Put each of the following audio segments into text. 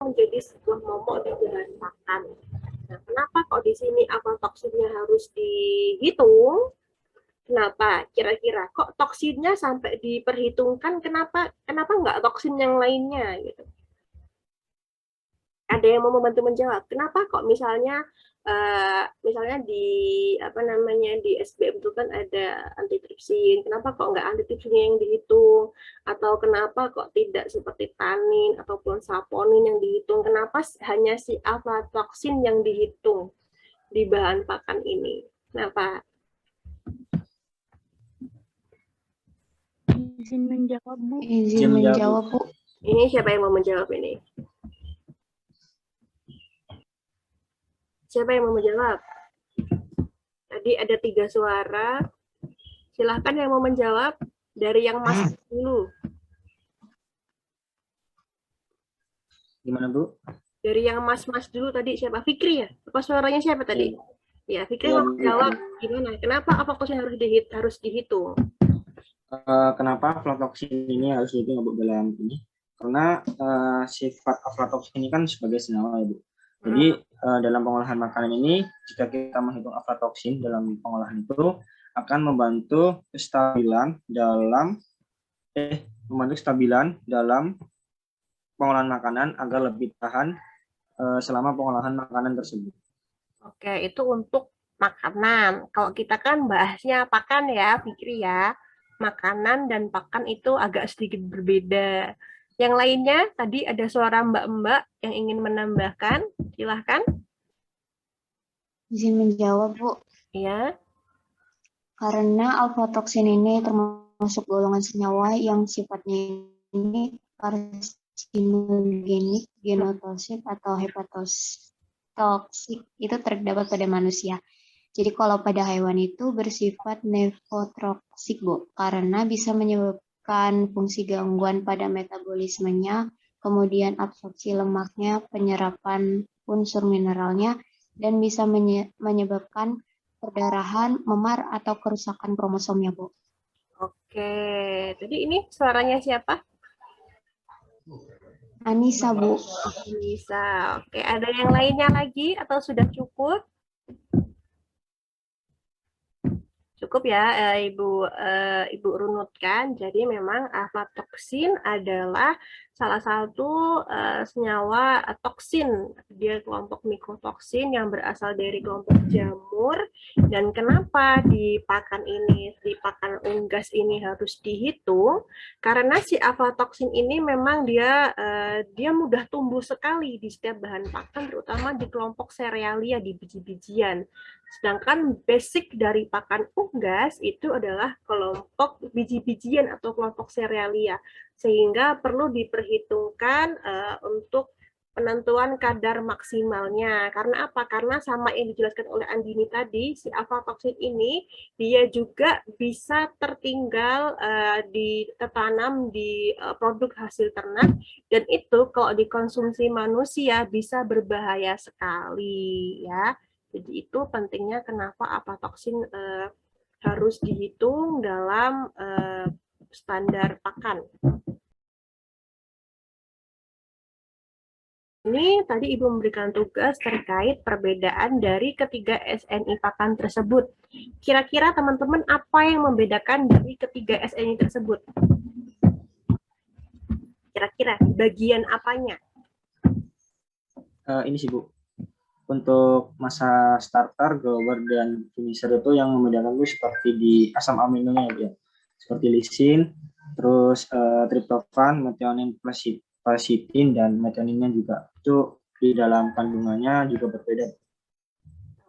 menjadi sebuah momok di bahan pakan. Nah, kenapa kok di sini aflatoksinnya harus dihitung? Kenapa? Kira-kira kok toksinnya sampai diperhitungkan? Kenapa nggak toksin yang lainnya gitu? Ada yang mau membantu menjawab? Kenapa kok misalnya di apa namanya di SBM itu kan ada antitripsin, kenapa kok nggak antitripsinnya yang dihitung, atau kenapa kok tidak seperti tanin ataupun saponin yang dihitung, kenapa hanya si aflatoksin yang dihitung di bahan pakan ini, kenapa? Izin menjawab, Bu. Izin menjawab, Bu. Ini siapa yang mau menjawab ini? Siapa yang mau menjawab? Tadi ada 3 suara. Silahkan yang mau menjawab. Dari yang Mas dulu. Gimana, Bu? Dari yang Mas dulu tadi siapa? Fikri ya? Apa suaranya siapa tadi? Ya, Fikri Ya, mau menjawab gimana? Kenapa aflatoksin harus dihitung? Kenapa aflatoksin ini harus dihitung, Bu, dalam ini? Karena sifat aflatoksin ini kan sebagai senyawa, ya, Bu. Jadi dalam pengolahan makanan ini, jika kita menghitung aflatoksin dalam pengolahan itu akan membantu kestabilan dalam pengolahan makanan agar lebih tahan selama pengolahan makanan tersebut. Oke, itu untuk makanan. Kalau kita kan bahasnya pakan ya, Fikri ya. Makanan dan pakan itu agak sedikit berbeda. Yang lainnya, tadi ada suara mbak-mbak yang ingin menambahkan. Silahkan. Izin menjawab, Bu. Ya. Karena aflatoksin ini termasuk golongan senyawa yang sifatnya ini karsinogenik, genotoksik, atau hepatotoksik. Itu terdapat pada manusia. Jadi kalau pada hewan itu bersifat nefotoksik, Bu, karena bisa menyebabkan fungsi gangguan pada metabolismenya, kemudian absorpsi lemaknya, penyerapan unsur mineralnya, dan bisa menyebabkan perdarahan, memar, atau kerusakan kromosomnya, Bu. Oke, jadi ini suaranya siapa? Anissa, Bu. Bisa. Oke, ada yang lainnya lagi atau sudah cukup? Cukup ya, Ibu runutkan. Jadi memang aflatoksin adalah salah satu senyawa toksin. Dia kelompok mikotoksin yang berasal dari kelompok jamur. Dan kenapa di pakan unggas ini harus dihitung? Karena si aflatoksin ini memang dia mudah tumbuh sekali di setiap bahan pakan, terutama di kelompok serealia, di biji-bijian. Sedangkan basic dari pakan unggas itu adalah kelompok biji-bijian atau kelompok serealia, sehingga perlu diperhitungkan untuk penentuan kadar maksimalnya. Karena apa? Karena sama yang dijelaskan oleh Andini tadi, si aflatoksin ini dia juga bisa tertinggal tertanam di produk hasil ternak, dan itu kalau dikonsumsi manusia bisa berbahaya sekali ya. Jadi itu pentingnya kenapa aflatoksin harus dihitung dalam standar pakan. Ini tadi Ibu memberikan tugas terkait perbedaan dari ketiga SNI pakan tersebut. Kira-kira teman-teman apa yang membedakan dari ketiga SNI tersebut? Kira-kira bagian apanya? Ini sih, Bu. Untuk masa starter, grower, dan finisher itu yang membedakan itu seperti di asam aminonya, ya. Seperti lisin, terus triptofan, methionine, quercetin, dan methioninnya juga. Itu di dalam kandungannya juga berbeda.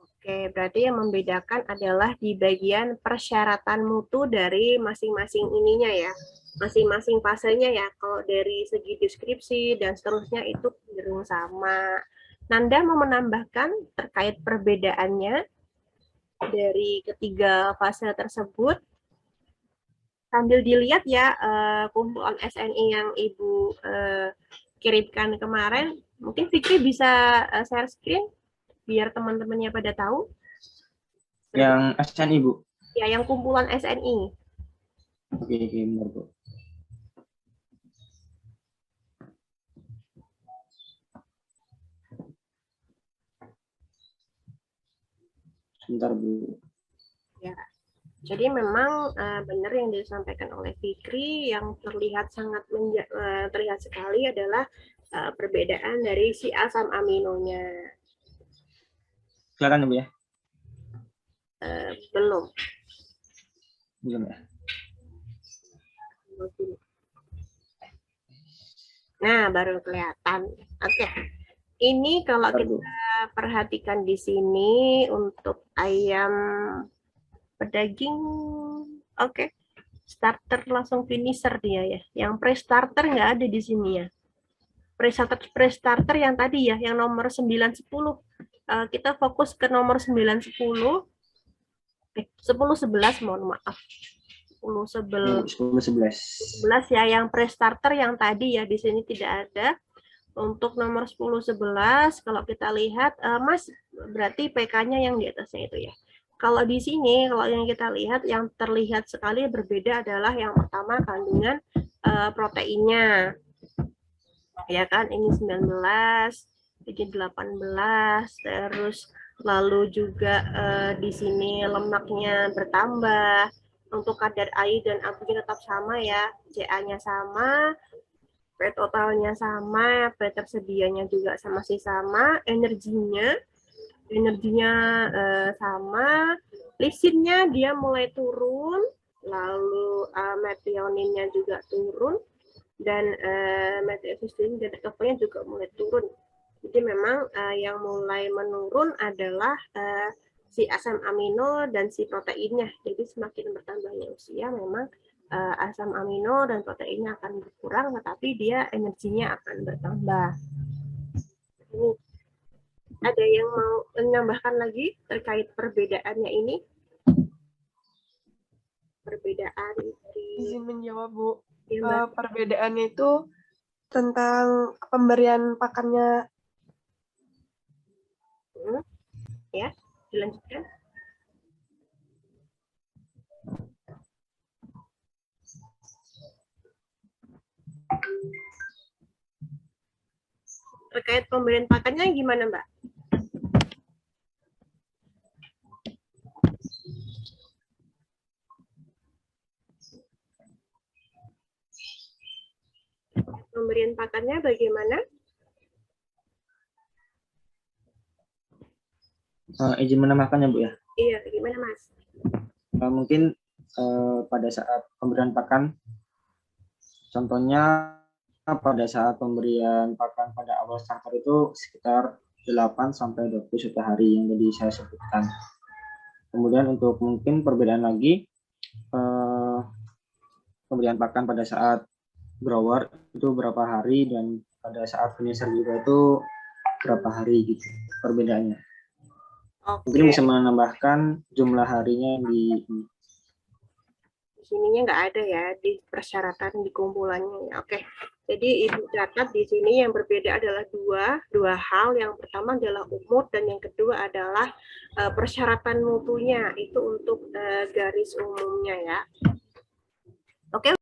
Oke, berarti yang membedakan adalah di bagian persyaratan mutu dari masing-masing ininya ya. Masing-masing fasenya ya. Kalau dari segi deskripsi dan seterusnya itu cenderung sama. Nanda mau menambahkan terkait perbedaannya dari ketiga fase tersebut? Sambil dilihat ya kumpulan SNI yang Ibu kirimkan kemarin, mungkin Fikri bisa share screen biar teman-temannya pada tahu. Yang SNI, Bu? Ya, yang kumpulan SNI. Oke, benar, Bu. Bentar, Bu. Ya. Jadi memang benar yang disampaikan oleh Fikri, yang terlihat terlihat sekali adalah perbedaan dari si asam aminonya. Kelihatan ya, Bu ya? Belum. Belum ya? Nah, baru kelihatan. Oke. Ini kalau Bentar, Bu. kita perhatikan di sini untuk ayam pedaging, oke. Starter langsung finisher dia ya. Yang pre-starter nggak ada di sini ya. Pre-starter yang tadi ya, yang nomor 9, 10. Kita fokus ke nomor 9, 10. 10, 11, mohon maaf. 10, 11. 10, 11. Ya, yang pre-starter yang tadi ya, di sini tidak ada. Untuk nomor 10, 11, kalau kita lihat, Mas, berarti PK-nya yang di atasnya itu ya. Kalau di sini, kalau yang kita lihat, yang terlihat sekali berbeda adalah yang pertama kandungan proteinnya. Ya kan, ini 19, ini 18, terus lalu juga di sini lemaknya bertambah. Untuk kadar air dan abunya tetap sama ya, CA-nya sama, P totalnya sama, P tersedianya juga masih sama, energinya sama, lisinnya dia mulai turun, lalu metioninnya juga turun, dan methyl dan alkoholnya juga mulai turun. Jadi memang yang mulai menurun adalah si asam amino dan si proteinnya. Jadi semakin bertambahnya usia, memang asam amino dan proteinnya akan berkurang, tetapi dia energinya akan bertambah. Ini ada yang mau menambahkan lagi terkait perbedaannya ini? Perbedaan di... Izin menjawab, Bu. Ya, Perbedaannya itu tentang pemberian pakannya. Ya, dilanjutkan. Terkait pemberian pakannya gimana, Mbak? Pemberian pakannya bagaimana? Izin menambahkannya, Bu ya? Iya, gimana Mas? Mungkin pada saat pemberian pakan, contohnya pada saat pemberian pakan pada awal starter itu sekitar 8-21 hari yang tadi saya sebutkan. Kemudian untuk mungkin perbedaan lagi, pemberian pakan pada saat grower itu berapa hari, dan pada saat finisher juga itu berapa hari gitu perbedaannya. Mungkin bisa menambahkan jumlah harinya di sininya nggak ada ya di persyaratan di kumpulannya. Oke. Jadi Ibu catat di sini yang berbeda adalah dua hal. Yang pertama adalah umur dan yang kedua adalah persyaratan mutunya. Itu untuk garis umumnya ya. Oke.